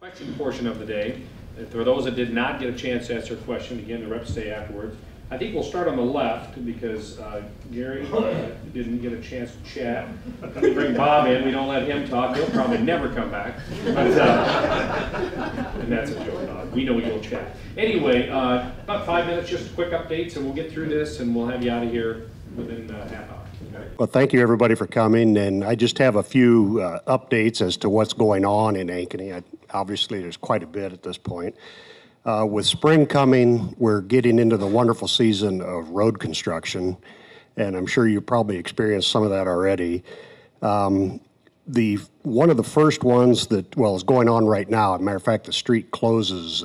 Question portion of the day. For those that did not get a chance to ask their question, again, the reps stay afterwards. I think we'll start on the left because Gary didn't get a chance to chat. We bring Bob in, we don't let him talk, he'll probably never come back. But, and that's a joke, we know you'll chat. Anyway, about 5 minutes, just quick updates, and we'll get through this and we'll have you out of here within a half hour. Okay? Well, thank you everybody for coming, and I just have a few updates as to what's going on in Ankeny. Obviously, there's quite a bit at this point. With spring coming, we're getting into the wonderful season of road construction, and I'm sure you've probably experienced some of that already. One of the first ones that, well, is going on right now, as a matter of fact, the street closes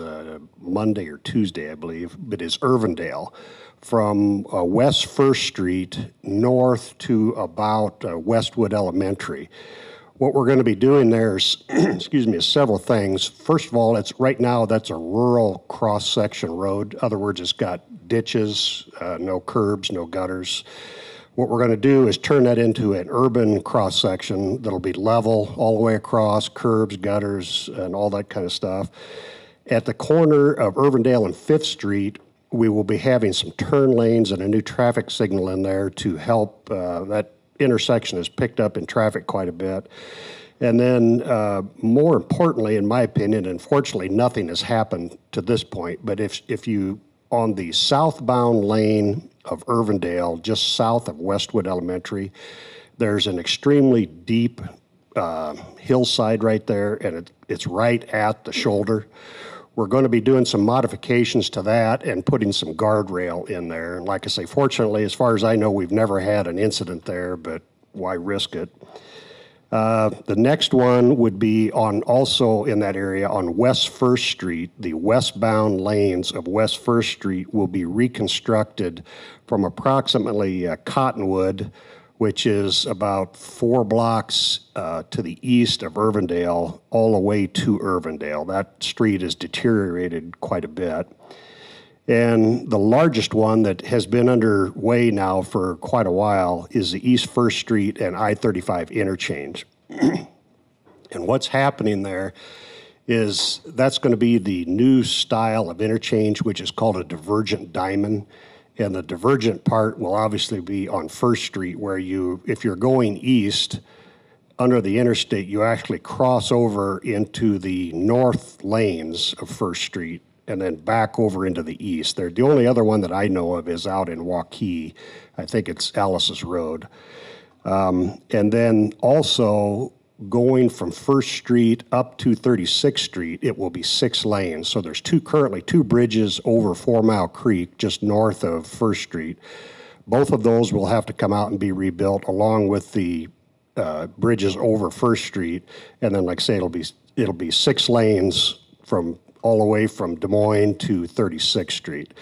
Monday or Tuesday, I believe, but is Irvindale. From West 1st Street north to about Westwood Elementary. What we're going to be doing there is, excuse me, is several things. First of all, right now that's a rural cross-section road. In other words, it's got ditches, no curbs, no gutters. What we're going to do is turn that into an urban cross-section that'll be level all the way across, curbs, gutters, and all that kind of stuff. At the corner of Irvindale and 5th Street, we will be having some turn lanes and a new traffic signal in there to help. That intersection is picked up in traffic quite a bit. And then more importantly, in my opinion, unfortunately, nothing has happened to this point, but if you, on the southbound lane of Irvindale, just south of Westwood Elementary, there's an extremely deep hillside right there, and it's right at the shoulder. We're going to be doing some modifications to that and putting some guardrail in there. And like I say, fortunately, as far as I know, we've never had an incident there, but why risk it? The next one would be also in that area on West 1st Street. The westbound lanes of West 1st Street will be reconstructed from approximately Cottonwood, which is about 4 blocks to the east of Irvindale, all the way to Irvindale. That street is deteriorated quite a bit. And the largest one that has been underway now for quite a while is the East 1st Street and I-35 interchange. And what's happening there is that's going to be the new style of interchange, which is called a divergent diamond. And the divergent part will obviously be on 1st Street, where if you're going east under the interstate, you actually cross over into the north lanes of 1st Street and then back over into the east. The only other one that I know of is out in Waukee. I think it's Alice's Road. And then also going from 1st Street up to 36th Street, it will be 6 lanes. So there's currently two bridges over 4 Mile Creek just north of 1st Street. Both of those will have to come out and be rebuilt along with the bridges over 1st Street. And then, like I say, it'll be 6 lanes from all the way from Des Moines to 36th Street.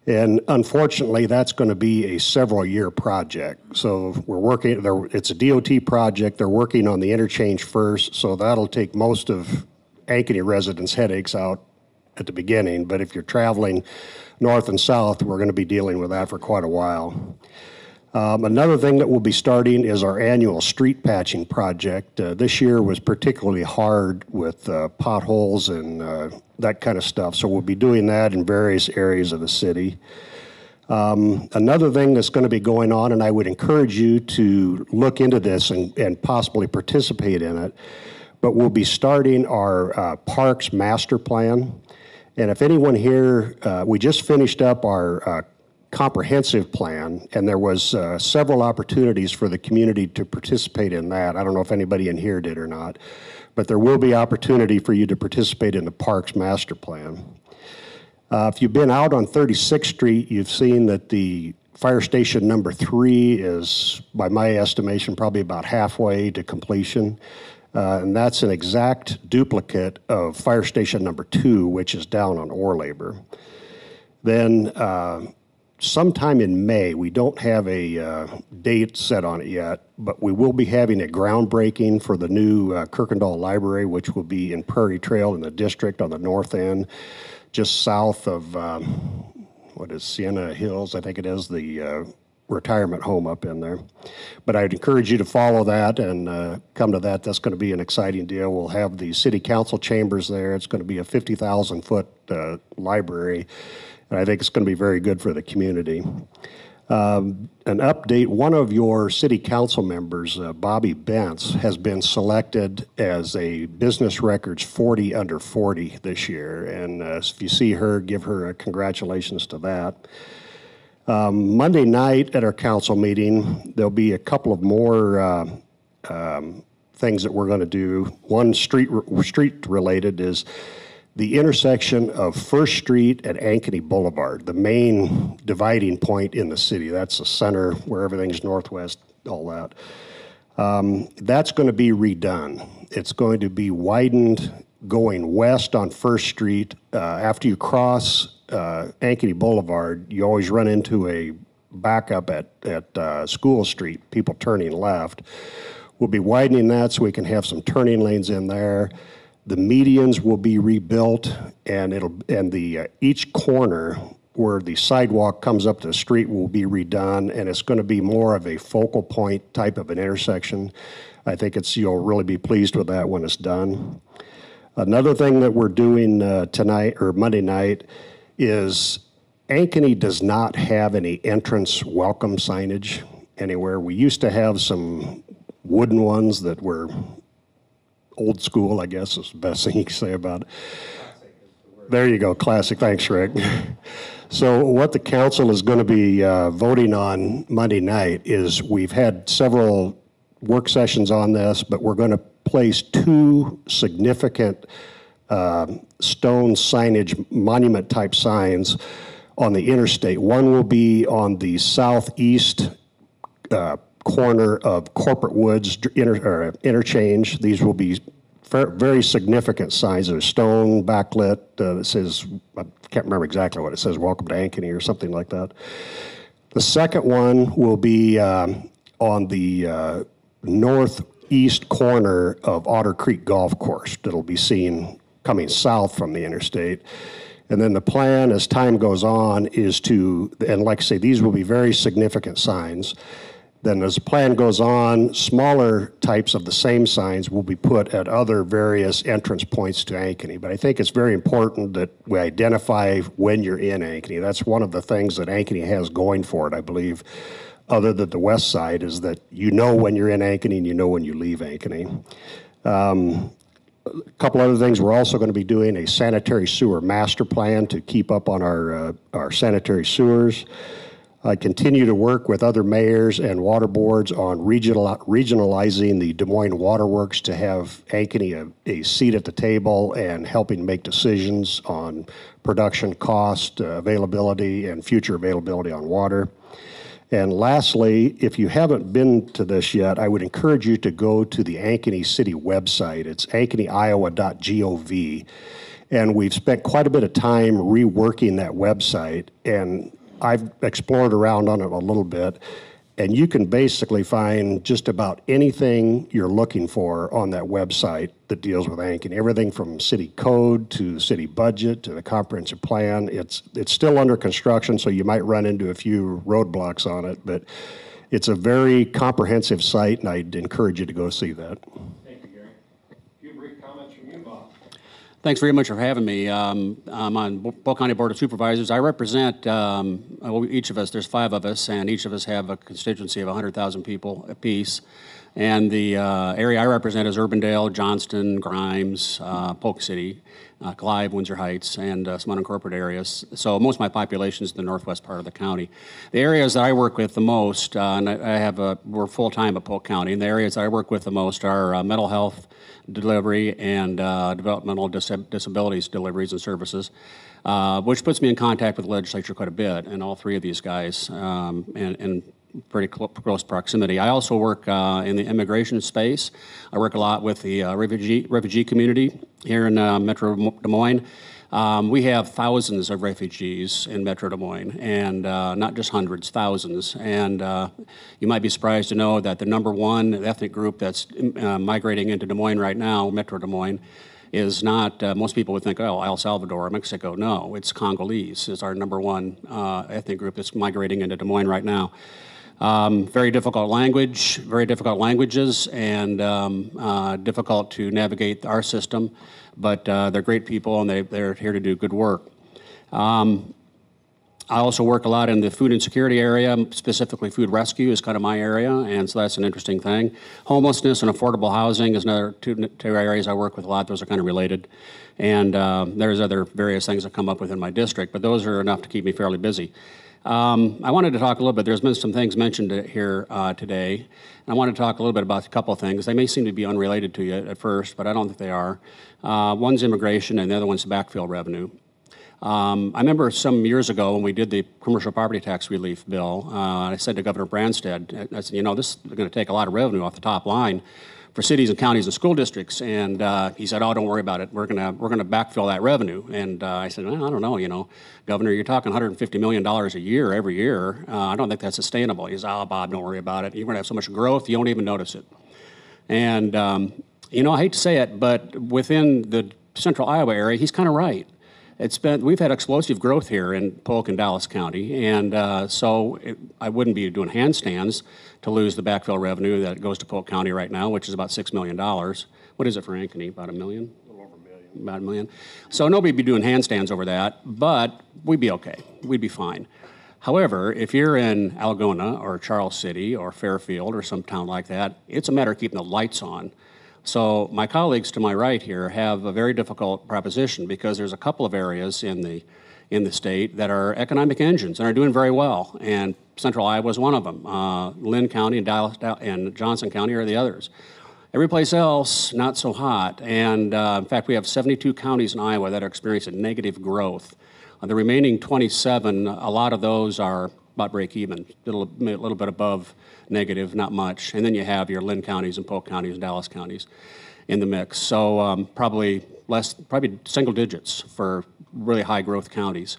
And unfortunately, that's going to be a several-year project. So we're working, it's a DOT project. They're working on the interchange first, so that'll take most of Ankeny residents' headaches out at the beginning. But if you're traveling north and south, we're going to be dealing with that for quite a while. Another thing that we'll be starting is our annual street patching project. This year was particularly hard with potholes and that kind of stuff, so we'll be doing that in various areas of the city. Another thing that's going to be going on, and I would encourage you to look into this and possibly participate in it, but we'll be starting our Parks Master Plan. And if anyone here, we just finished up our comprehensive plan, and there was several opportunities for the community to participate in that. I don't know if anybody in here did or not, but there will be opportunity for you to participate in the Parks Master Plan. If you've been out on 36th Street, you've seen that the fire station number 3 is, by my estimation, probably about halfway to completion. And that's an exact duplicate of fire station number 2, which is down on Orlabor. Then sometime in May, we don't have a date set on it yet, but we will be having a groundbreaking for the new Kirkendall Library, which will be in Prairie Trail in the district on the north end, just south of, Sienna Hills, I think it is, the retirement home up in there. But I'd encourage you to follow that and come to that. That's going to be an exciting deal. We'll have the city council chambers there. It's going to be a 50,000-foot library, and I think it's going to be very good for the community. An update, one of your city council members, Bobby Bentz, has been selected as a business records 40 under 40 this year. And if you see her, give her a congratulations to that. Monday night at our council meeting, there'll be a couple of more things that we're going to do. One street related is the intersection of First Street and Ankeny Boulevard, the main dividing point in the city. That's the center where everything's northwest, all that. That's going to be redone. It's going to be widened going west on First Street. After you cross Ankeny Boulevard, you always run into a backup at School Street, people turning left. We'll be widening that so we can have some turning lanes in there. The medians will be rebuilt, and each corner where the sidewalk comes up to the street will be redone, and it's going to be more of a focal point type of an intersection. I think you'll really be pleased with that when it's done. Another thing that we're doing tonight or Monday night is Ankeny does not have any entrance welcome signage anywhere. We used to have some wooden ones that were old school, I guess is the best thing you can say about it. There you go, classic. Thanks, Rick. So what the council is going to be voting on Monday night is we've had several work sessions on this, but we're going to place two significant stone signage, monument-type signs on the interstate. One will be on the southeast corner of Corporate Woods interchange. These will be very significant signs. There's stone backlit that says, I can't remember exactly what it says, welcome to Ankeny or something like that. The second one will be on the northeast corner of Otter Creek Golf Course that'll be seen coming south from the interstate. And then the plan as time goes on is to, and like I say, these will be very significant signs. Then as the plan goes on, smaller types of the same signs will be put at other various entrance points to Ankeny. But I think it's very important that we identify when you're in Ankeny. That's one of the things that Ankeny has going for it, I believe, other than the west side, is that you know when you're in Ankeny and you know when you leave Ankeny. A couple other things, we're also going to be doing a sanitary sewer master plan to keep up on our sanitary sewers. I continue to work with other mayors and water boards on regionalizing the Des Moines Waterworks to have Ankeny a seat at the table and helping make decisions on production cost, availability, and future availability on water. And lastly, if you haven't been to this yet, I would encourage you to go to the Ankeny City website. It's ankenyiowa.gov. And we've spent quite a bit of time reworking that website, and I've explored around on it a little bit, and you can basically find just about anything you're looking for on that website that deals with Ankeny. Everything from city code to the city budget to the comprehensive plan. It's still under construction, so you might run into a few roadblocks on it, but it's a very comprehensive site, and I'd encourage you to go see that. Thank you, Gary. A few brief comments from you, Bob. Thanks very much for having me. I'm on Polk County Board of Supervisors. I represent, each of us, there's 5 of us, and each of us have a constituency of 100,000 people apiece. And the area I represent is Urbandale, Johnston, Grimes, Polk City, Clive, Windsor Heights, and some unincorporated areas. So most of my population is the northwest part of the county. The areas that I work with the most, and we're full-time at Polk County, and the areas I work with the most are mental health delivery and developmental disabilities deliveries and services, which puts me in contact with the legislature quite a bit, and all 3 of these guys in pretty close proximity. I also work in the immigration space. I work a lot with the refugee community here in Metro Des Moines. We have thousands of refugees in Metro Des Moines, and not just hundreds, thousands. And you might be surprised to know that the #1 ethnic group that's migrating into Des Moines right now, Metro Des Moines, is not, most people would think, oh, El Salvador or Mexico. No, it's Congolese is our #1 ethnic group that's migrating into Des Moines right now. Very difficult language, very difficult languages, and difficult to navigate our system, but they're great people and they're here to do good work. I also work a lot in the food insecurity area, specifically food rescue is kind of my area, and so that's an interesting thing. Homelessness and affordable housing is another two areas I work with a lot. Those are kind of related. And there's other various things that come up within my district, but those are enough to keep me fairly busy. I wanted to talk a little bit, there's been some things mentioned here today, and I want to talk a little bit about a couple of things. They may seem to be unrelated to you at first, but I don't think they are. One's immigration and the other one's backfill revenue. I remember some years ago when we did the commercial property tax relief bill, I said to Governor Branstad, I said, you know, this is going to take a lot of revenue off the top line for cities and counties and school districts. And he said, oh, don't worry about it. We're going to backfill that revenue. And I said, well, I don't know, you know, Governor, you're talking $150 million a year every year. I don't think that's sustainable. He said, oh, Bob, don't worry about it. You're going to have so much growth, you won't even notice it. And, you know, I hate to say it, but within the central Iowa area, he's kind of right. We've had explosive growth here in Polk and Dallas County, and I wouldn't be doing handstands to lose the backfill revenue that goes to Polk County right now, which is about $6 million. What is it for Ankeny? About $1 million? A little over $1 million. About $1 million. So nobody'd be doing handstands over that, but we'd be okay. We'd be fine. However, if you're in Algona or Charles City or Fairfield or some town like that, it's a matter of keeping the lights on. So my colleagues to my right here have a very difficult proposition because there's a couple of areas in the state that are economic engines and are doing very well, and Central Iowa is one of them. Lynn County and Dallas and Johnson County are the others. Every place else, not so hot. And in fact, we have 72 counties in Iowa that are experiencing negative growth. The remaining 27, a lot of those are about break even, a little bit above negative, not much. And then you have your Lynn counties and Polk counties and Dallas counties in the mix. So probably single digits for really high growth counties.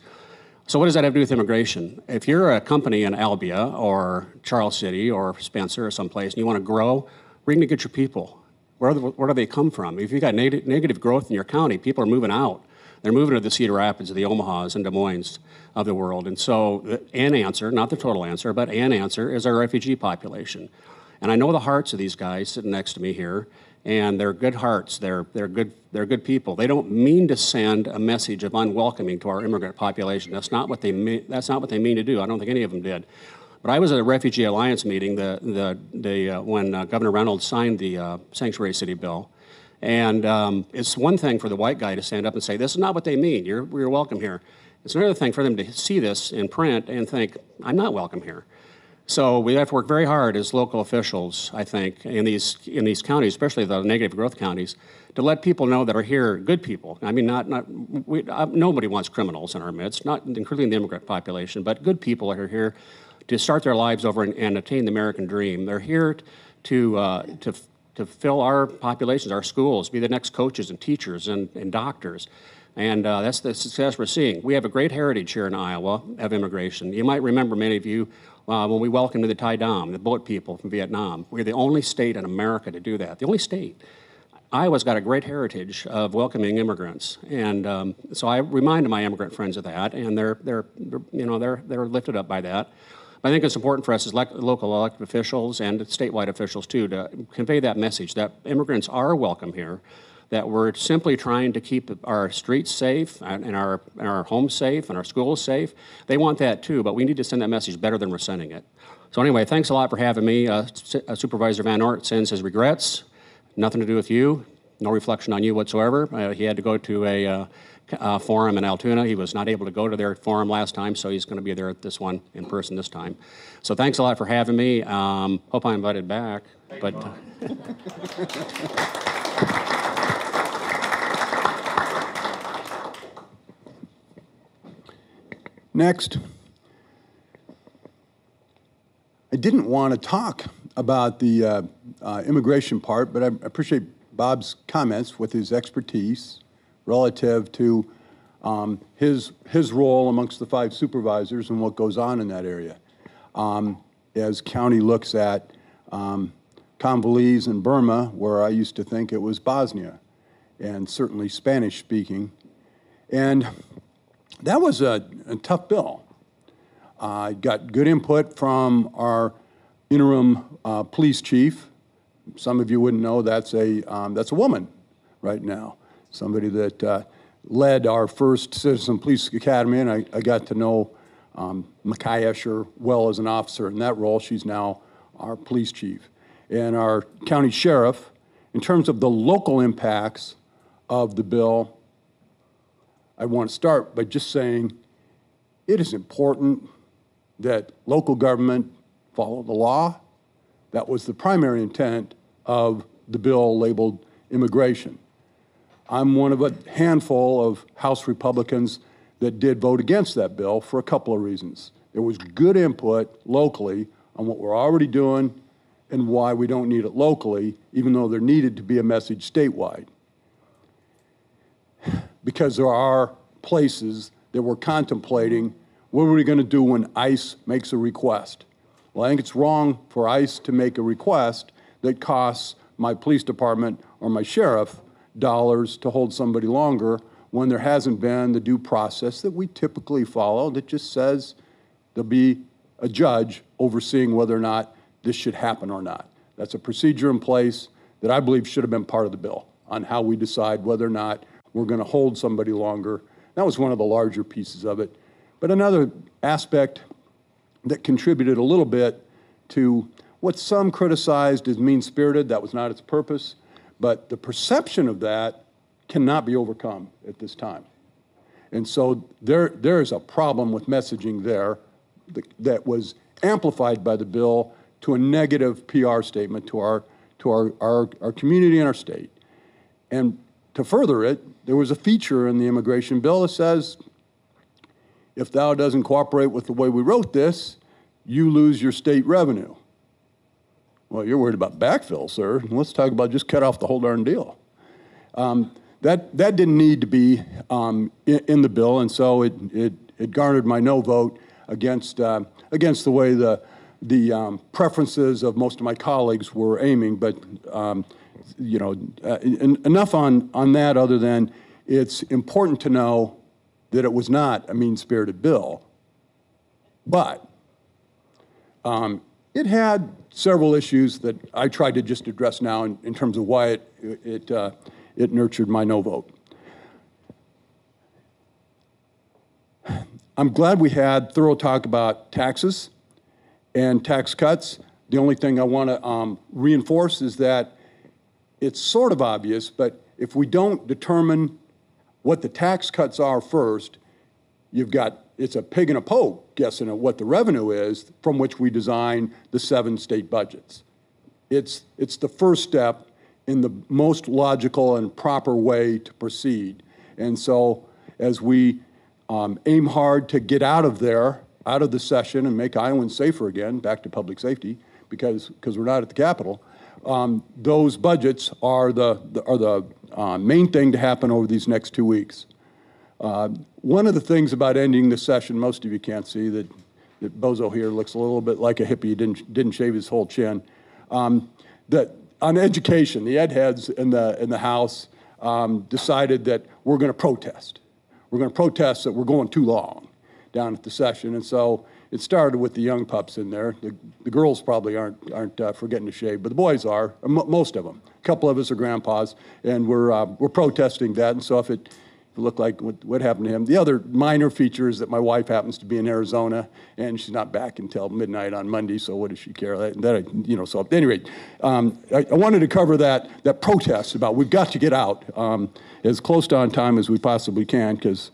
So what does that have to do with immigration? If you're a company in Albia or Charles City or Spencer or someplace and you want to grow, where are you going to get your people? Where do they come from? If you've got negative growth in your county, people are moving out. They're moving to the Cedar Rapids, the Omahas and Des Moines of the world. And so an answer, not the total answer, but an answer is our refugee population. And I know the hearts of these guys sitting next to me here, and they're good hearts. They're good people. They don't mean to send a message of unwelcoming to our immigrant population. That's not what they mean. That's not what they mean to do. I don't think any of them did. But I was at a Refugee Alliance meeting when Governor Reynolds signed the Sanctuary City bill. And it's one thing for the white guy to stand up and say, this is not what they mean. You're welcome here. It's another thing for them to see this in print and think, I'm not welcome here. So we have to work very hard as local officials, I think, in these counties, especially the negative growth counties, to let people know that are here good people. I mean, nobody wants criminals in our midst, not including the immigrant population, but good people are here to start their lives over and attain the American dream. They're here to fill our populations, our schools, be the next coaches and teachers and doctors. And that's the success we're seeing. We have a great heritage here in Iowa of immigration. You might remember, many of you, when we welcomed the Thai Dam, the boat people from Vietnam. We're the only state in America to do that, the only state. Iowa's got a great heritage of welcoming immigrants. And so I reminded my immigrant friends of that, and they're lifted up by that. I think it's important for us as local elected officials and statewide officials, too, to convey that message that immigrants are welcome here, that we're simply trying to keep our streets safe and our homes safe and our schools safe. They want that, too, but we need to send that message better than we're sending it. So anyway, thanks a lot for having me. Supervisor Van Ort sends his regrets. Nothing to do with you. No reflection on you whatsoever. He had to go to a forum in Altoona. He was not able to go to their forum last time, so he's going to be there at this one in person this time. So thanks a lot for having me. Hope I'm invited back. But next, I didn't want to talk about the immigration part, but I appreciate Bob's comments with his expertise relative to his role amongst the 5 supervisors and what goes on in that area. As county looks at Congolese and Burma, where I used to think it was Bosnia, and certainly Spanish speaking. And that was a tough bill. I got good input from our interim police chief. Some of you wouldn't know that's a woman right now, somebody that led our first Citizen Police Academy, and I got to know Makai Escher well as an officer in that role. She's now our police chief. And our county sheriff, in terms of the local impacts of the bill, I want to start by just saying it is important that local government follow the law. That was the primary intent of the bill labeled immigration. I'm one of a handful of House Republicans that did vote against that bill for a couple of reasons. There was good input locally on what we're already doing and why we don't need it locally, even though there needed to be a message statewide. Because there are places that we're contemplating, what are we going to do when ICE makes a request? Well, I think it's wrong for ICE to make a request that costs my police department or my sheriff dollars to hold somebody longer when there hasn't been the due process that we typically follow that just says there'll be a judge overseeing whether or not this should happen or not. That's a procedure in place that I believe should have been part of the bill on how we decide whether or not we're going to hold somebody longer. That was one of the larger pieces of it. But another aspect that contributed a little bit to what some criticized as mean-spirited, that was not its purpose, but the perception of that cannot be overcome at this time. And so there is a problem with messaging there that was amplified by the bill to a negative PR statement to our community and our state. And to further it, there was a feature in the immigration bill that says, if thou doesn't cooperate with the way we wrote this, you lose your state revenue. Well, you're worried about backfill, sir. Let's talk about just cut off the whole darn deal. That didn't need to be in the bill, and so it garnered my no vote against the way the preferences of most of my colleagues were aiming. But enough on that. Other than it's important to know that it was not a mean-spirited bill, but it had several issues that I tried to just address now in terms of why it nurtured my no vote. I'm glad we had thorough talk about taxes and tax cuts. The only thing I want to reinforce is that it's sort of obvious, but if we don't determine what the tax cuts are first, it's a pig in a poke guessing at what the revenue is from which we design the 7 state budgets. It's the first step in the most logical and proper way to proceed. And so as we aim hard to get out of the session and make Iowans safer again, back to public safety, because we're not at the Capitol, those budgets are the main thing to happen over these next 2 weeks. One of the things about ending the session, most of you can't see that Bozo here looks a little bit like a hippie, didn't shave his whole chin. That on education, the ed heads in the House decided that we're going to protest. We're going to protest that we're going too long down at the session, and so it started with the young pups in there. The girls probably aren't forgetting to shave, but the boys are, most of them. A couple of us are grandpas, and we're protesting that. And so if it looked like what happened to him, the other minor feature is that my wife happens to be in Arizona, and she's not back until midnight on Monday. So what does she care? So at any rate, I wanted to cover that protest about we've got to get out as close to on time as we possibly can, because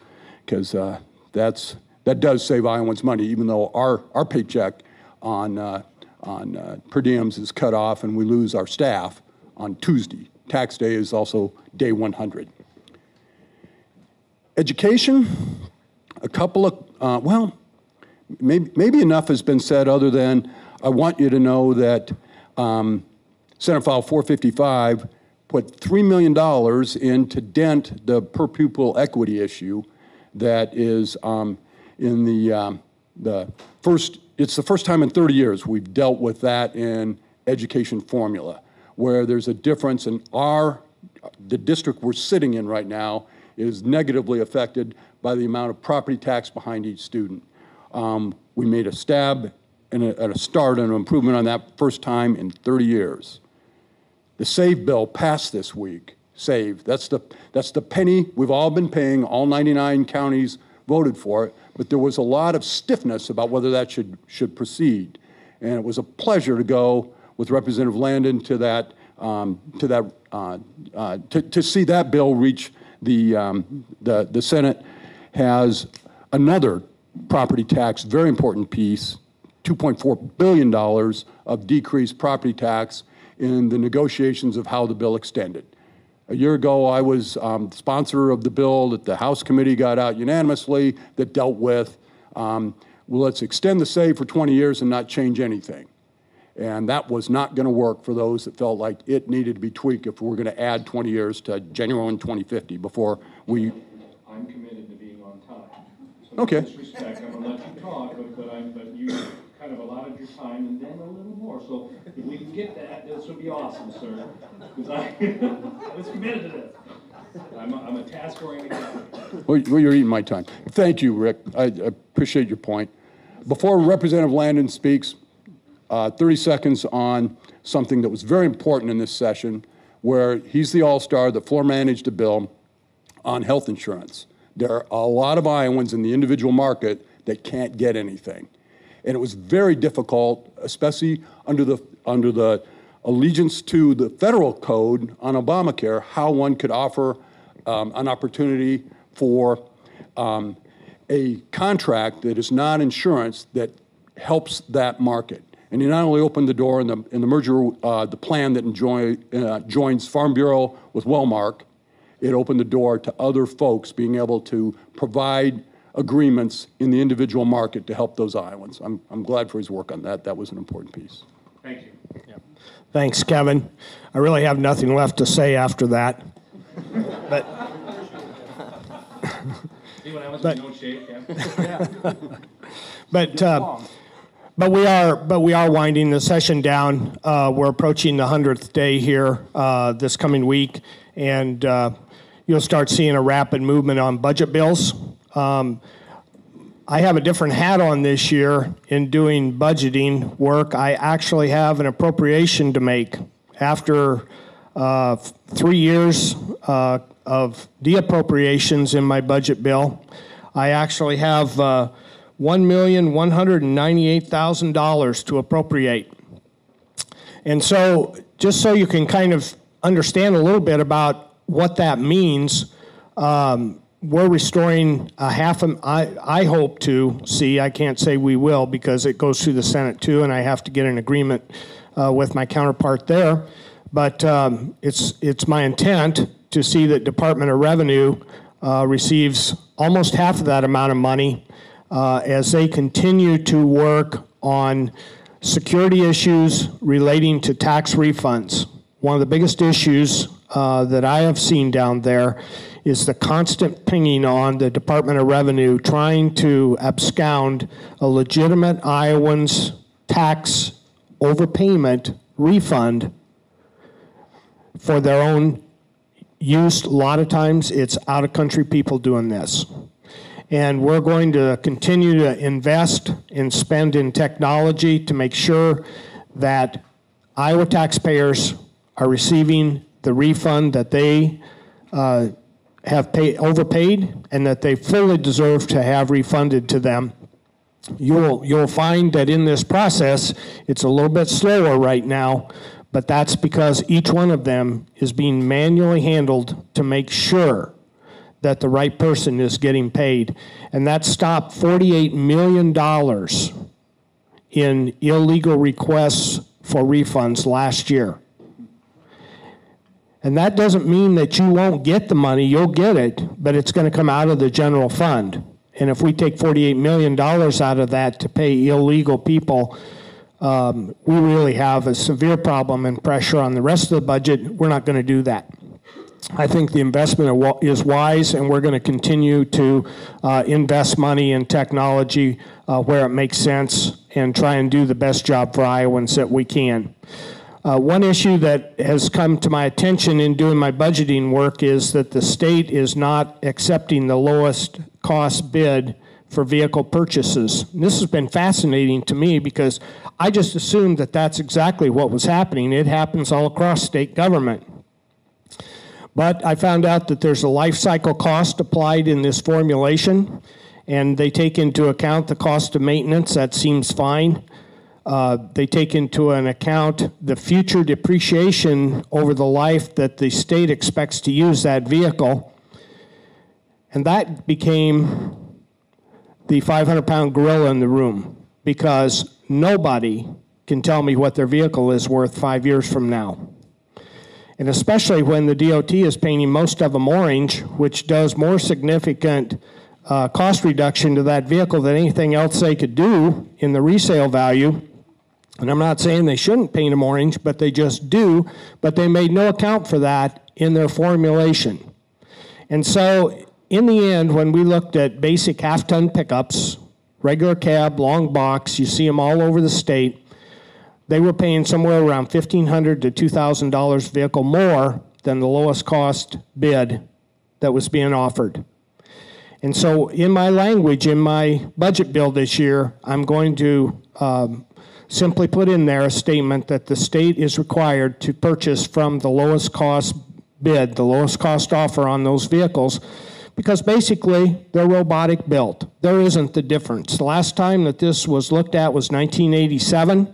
that does save Iowans money, even though our paycheck on per diems is cut off and we lose our staff on Tuesday. Tax day is also day 100. Education, a couple of, maybe enough has been said other than I want you to know that Senate File 455 put $3 million in to dent the per pupil equity issue that is in the first, it's the first time in 30 years we've dealt with that in education formula, where there's a difference in the district we're sitting in right now is negatively affected by the amount of property tax behind each student. We made a stab a start and an improvement on that first time in 30 years. The SAVE bill passed this week. SAVE, that's the penny we've all been paying. All 99 counties voted for it, but there was a lot of stiffness about whether that should proceed. And it was a pleasure to go with Representative Landon to that to see that bill reach the Senate. Has another property tax, very important piece, $2.4 billion of decreased property tax in the negotiations of how the bill extended. A year ago, I was the sponsor of the bill that the House committee got out unanimously that dealt with, well, let's extend the SAVE for 20 years and not change anything. And that was not going to work for those that felt like it needed to be tweaked if we were going to add 20 years to January 1, 2050 before we... I'm committed to being on time. So okay. With respect, I'm going to let you talk, but you kind of allotted your time and then a little more. So if we can get that, this would be awesome, sir. Because I was committed to this. I'm a task-oriented guy. Well, you're eating my time. Thank you, Rick. I appreciate your point. Before Representative Landon speaks, 30 seconds on something that was very important in this session, where he's the all-star that floor managed a bill on health insurance. There are a lot of Iowans in the individual market that can't get anything. And it was very difficult, especially under the allegiance to the federal code on Obamacare, how one could offer an opportunity for a contract that is not insurance that helps that market. And he not only opened the door in the merger, the plan that joins Farm Bureau with Wellmark, it opened the door to other folks being able to provide agreements in the individual market to help those Iowans. I'm glad for his work on that. That was an important piece. Thank you. Yeah. Thanks, Kevin. I really have nothing left to say after that. But Anyone else in no shape? Yeah. But we are winding the session down. We're approaching the 100th day here this coming week, and you'll start seeing a rapid movement on budget bills. I have a different hat on this year in doing budgeting work. I actually have an appropriation to make. After 3 years of de-appropriations in my budget bill, I actually have $1,198,000 to appropriate. And so, just so you can kind of understand a little bit about what that means, we're restoring I hope to see, I can't say we will because it goes through the Senate too, and I have to get an agreement with my counterpart there. But it's my intent to see that Department of Revenue receives almost half of that amount of money as they continue to work on security issues relating to tax refunds. One of the biggest issues that I have seen down there is the constant pinging on the Department of Revenue trying to abscond a legitimate Iowan's tax overpayment refund for their own use. A lot of times it's out-of-country people doing this. And we're going to continue to invest and spend in technology to make sure that Iowa taxpayers are receiving the refund that they have overpaid and that they fully deserve to have refunded to them. You'll find that in this process, it's a little bit slower right now, but that's because each one of them is being manually handled to make sure that the right person is getting paid. And that stopped $48 million in illegal requests for refunds last year. And that doesn't mean that you won't get the money, you'll get it, but it's going to come out of the general fund. And if we take $48 million out of that to pay illegal people, we really have a severe problem and pressure on the rest of the budget. We're not going to do that. I think the investment is wise, and we're going to continue to invest money in technology where it makes sense and try and do the best job for Iowans that we can. One issue that has come to my attention in doing my budgeting work is that the state is not accepting the lowest cost bid for vehicle purchases. And this has been fascinating to me because I just assumed that that's exactly what was happening. It happens all across state government. But I found out that there's a life cycle cost applied in this formulation, and they take into account the cost of maintenance. That seems fine. They take into an account the future depreciation over the life that the state expects to use that vehicle. And that became the 500-pound gorilla in the room, because nobody can tell me what their vehicle is worth 5 years from now. And especially when the DOT is painting most of them orange, which does more significant cost reduction to that vehicle than anything else they could do in the resale value. And I'm not saying they shouldn't paint them orange, but they just do, but they made no account for that in their formulation. And so in the end, when we looked at basic half-ton pickups, regular cab, long box, you see them all over the state, they were paying somewhere around $1,500 to $2,000 a vehicle more than the lowest cost bid that was being offered. And so in my language, in my budget bill this year, I'm going to simply put in there a statement that the state is required to purchase from the lowest cost bid, the lowest cost offer on those vehicles, because basically they're robotic built. There isn't the difference. The last time that this was looked at was 1987,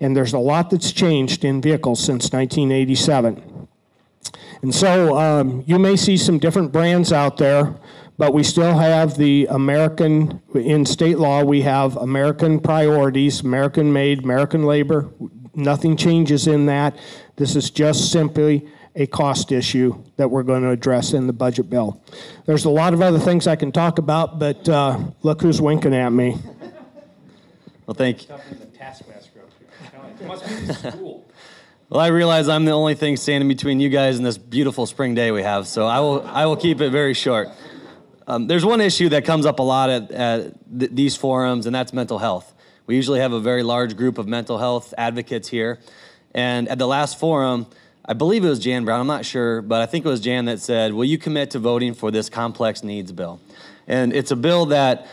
and there's a lot that's changed in vehicles since 1987. And so you may see some different brands out there, but we still have the American, in state law, we have American priorities, American made, American labor. Nothing changes in that. This is just simply a cost issue that we're going to address in the budget bill. There's a lot of other things I can talk about, but look who's winking at me. Well, thank you. Must be the school. Well, I realize I'm the only thing standing between you guys and this beautiful spring day we have, so I will keep it very short. There's one issue that comes up a lot at these forums, and that's mental health. We usually have a very large group of mental health advocates here. And at the last forum, I believe it was Jan Brown, I'm not sure, but I think it was Jan that said, will you commit to voting for this complex needs bill? And it's a bill that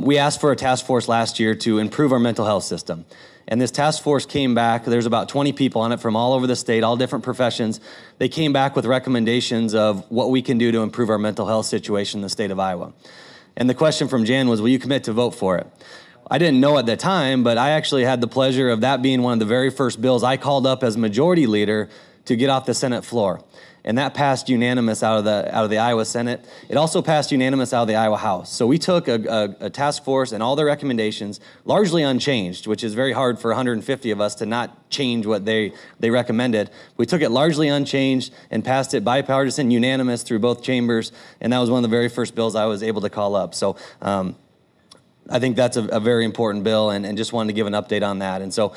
we asked for a task force last year to improve our mental health system. And this task force came back, there's about 20 people on it from all over the state, all different professions. They came back with recommendations of what we can do to improve our mental health situation in the state of Iowa. And the question from Jan was, will you commit to vote for it? I didn't know at the time, but I actually had the pleasure of that being one of the very first bills I called up as majority leader to get off the Senate floor. And that passed unanimous out of the Iowa Senate. It also passed unanimous out of the Iowa House. So we took a task force and all their recommendations, largely unchanged, which is very hard for 150 of us to not change what they recommended. We took it largely unchanged and passed it bipartisan, unanimous through both chambers, and that was one of the very first bills I was able to call up. So I think that's a very important bill, and just wanted to give an update on that. And so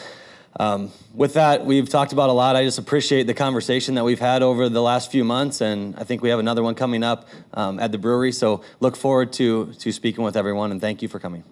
with that, we've talked about a lot. I just appreciate the conversation that we've had over the last few months, and I think we have another one coming up at the brewery. So look forward to speaking with everyone, and thank you for coming.